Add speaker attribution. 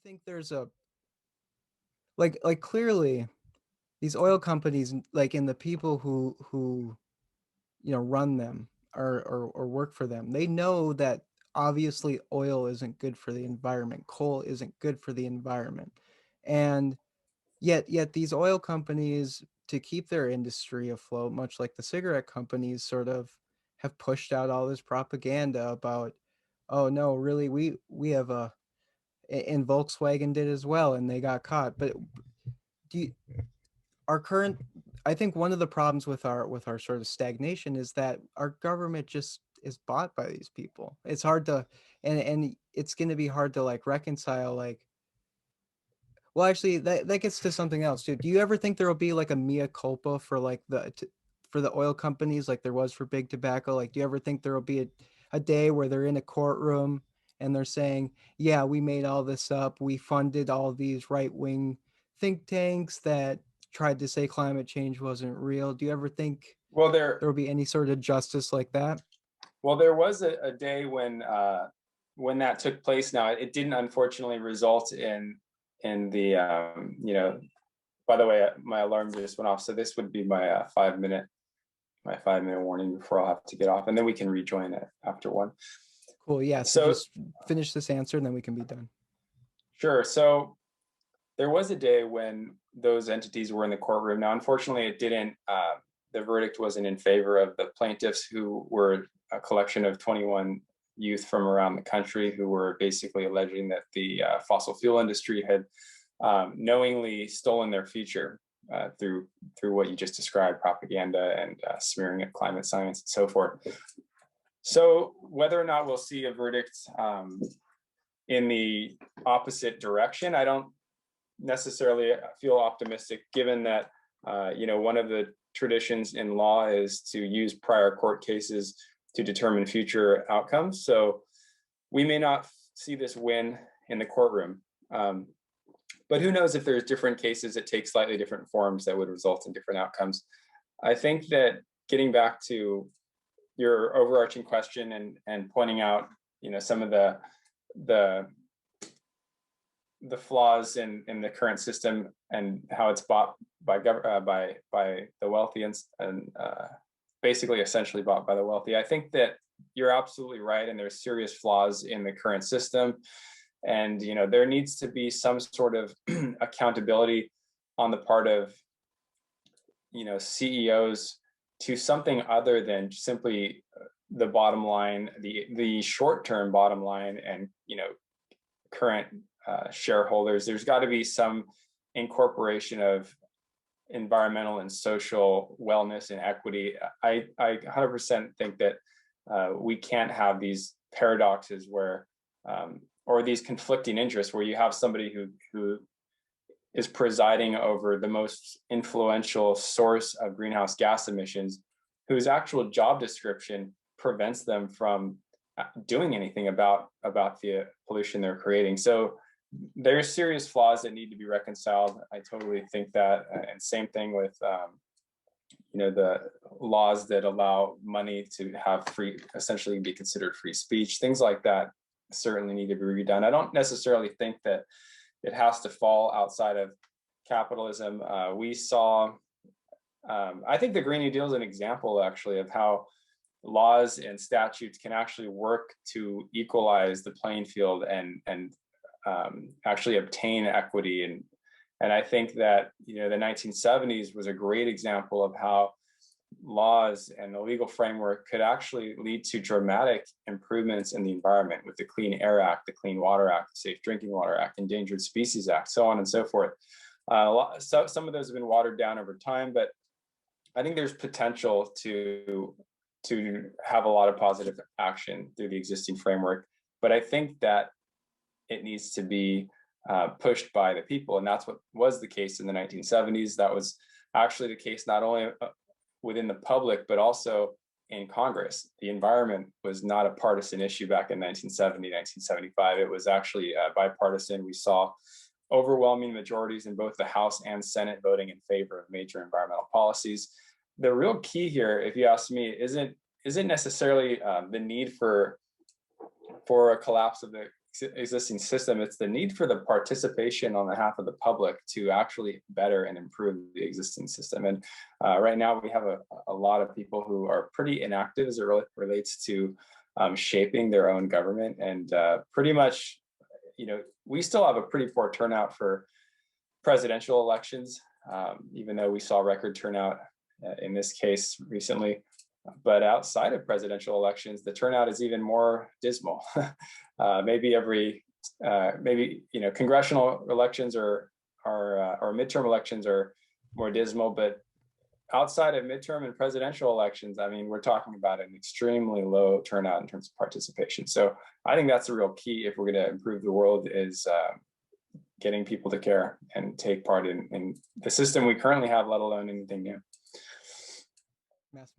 Speaker 1: think there's a like clearly these oil companies like and the people who run them or work for them, they know that obviously oil isn't good for the environment, coal isn't good for the environment, and yet these oil companies, to keep their industry afloat, much like the cigarette companies, sort of have pushed out all this propaganda about, oh no, really, we have a, and Volkswagen did as well, and they got caught. But do you, our current, I think one of the problems with our sort of stagnation is that our government just is bought by these people. It's hard to, and it's going to be hard to like reconcile, like, well, actually, that gets to something else too. Do you ever think there will be like a mea culpa for like for the oil companies, like there was for big tobacco? Like, do you ever think there will be a day where they're in a courtroom and they're saying, "Yeah, we made all this up. We funded all these right wing think tanks that tried to say climate change wasn't real." Do you ever think
Speaker 2: Well, there
Speaker 1: there will be any sort of justice like that?
Speaker 2: there was a day when that took place. Now, it didn't unfortunately result in the By the way, my alarm just went off, so this would be my 5-minute warning before I'll have to get off, and then we can rejoin it after one.
Speaker 1: Cool. Yeah. So
Speaker 2: So
Speaker 1: just finish this answer and then we can be done.
Speaker 2: sure. So there was a day when those entities were in the courtroom. Now, unfortunately, it didn't. The verdict wasn't in favor of the plaintiffs, who were a collection of 21 youth from around the country who were basically alleging that the fossil fuel industry had knowingly stolen their future through what you just described, propaganda and smearing of climate science and so forth. So whether or not we'll see a verdict in the opposite direction, I don't necessarily feel optimistic, given that one of the traditions in law is to use prior court cases to determine future outcomes. So we may not see this win in the courtroom, but who knows if there's different cases that take slightly different forms that would result in different outcomes. I think that, getting back to your overarching question and pointing out some of the the flaws in the current system and how it's bought by the wealthy and basically essentially bought by the wealthy. I think that you're absolutely right, and there's serious flaws in the current system, and there needs to be some sort of accountability on the part of CEOs to something other than simply the bottom line, the short-term bottom line, and current shareholders. There's got to be some incorporation of environmental and social wellness and equity. I 100% think that we can't have these paradoxes where, or these conflicting interests, where you have somebody who is presiding over the most influential source of greenhouse gas emissions, whose actual job description prevents them from doing anything about the pollution they're creating. So there's serious flaws that need to be reconciled. I totally think that, and same thing with the laws that allow money to have free, essentially be considered free speech. Things like that certainly need to be redone. I don't necessarily think that it has to fall outside of capitalism. We saw, I think the Green New Deal is an example actually of how laws and statutes can actually work to equalize the playing field and actually obtain equity. And I think that the 1970s was a great example of how laws and the legal framework could actually lead to dramatic improvements in the environment, with the Clean Air Act, the Clean Water Act, the Safe Drinking Water Act, Endangered Species Act, so on and so forth. So some of those have been watered down over time, but I think there's potential to have a lot of positive action through the existing framework. But I think that it needs to be pushed by the people, and that's what was the case in the 1970s. That was actually the case not only within the public, but also in Congress. The environment was not a partisan issue back in 1970, 1975. It was actually bipartisan. We saw overwhelming majorities in both the House and Senate voting in favor of major environmental policies. The real key here, if you ask me, isn't necessarily the need for a collapse of the existing system. It's the need for the participation on behalf of the public to actually better and improve the existing system. And right now we have a lot of people who are pretty inactive as it relates to shaping their own government. And pretty much, we still have a pretty poor turnout for presidential elections, even though we saw record turnout in this case recently. But outside of presidential elections, the turnout is even more dismal. Maybe congressional elections or midterm elections are more dismal, but outside of midterm and presidential elections, I mean, we're talking about an extremely low turnout in terms of participation. So I think that's the real key if we're going to improve the world, is getting people to care and take part in the system we currently have, let alone anything new.
Speaker 1: Mass